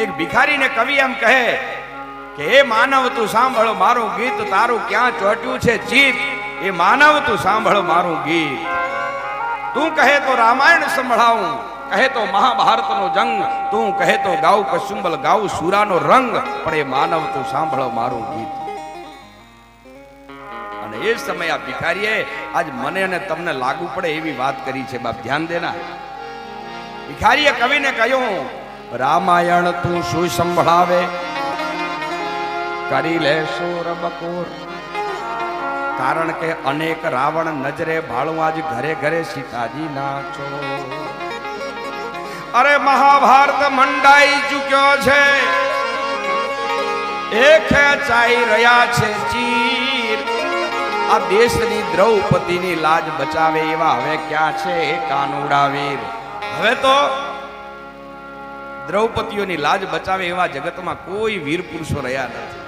એક ભિખારીને કવિ એમ કહે કે એ માનવ તું સાંભળો મારું ગીત, તારું ક્યાં ચોટ્યું છે ચિત. એ માનવ તું સાંભળો મારું ગીત, તું કહે તો રામાયણ સંભળાવું, કહે તો મહાભારતનો જંગ, તું કહે તો ગાઉ કસુંબલ ગાઉ સુરાનો રંગ, પણ એ માનવ તું સાંભળો મારું ગીત. અને એ સમય આ ભિખારીએ આજ મને અને તમને લાગુ પડે એવી વાત કરી છે. બાપ ધ્યાન દેના. ભિખારીએ કવિને કહ્યું રામાયણ તું શું સંભળાવે, કરી લે શોર બકોર. કારણ કે અનેક રાવણ નજરે ભાળું, આજ ઘરે ઘરે સીતાજી નાચો. અરે મહાભારત મંડાઈ ચૂક્યો છે, એ ખેંચાઈ રહ્યા છે ચીર. આ દેશની દ્રૌપદીની લાજ બચાવે એવા હવે ક્યાં છે કાનુડા વીર. હવે તો દ્રૌપદીઓની લાજ બચાવે એવા જગતમાં કોઈ વીર પુરુષો રહ્યા નથી.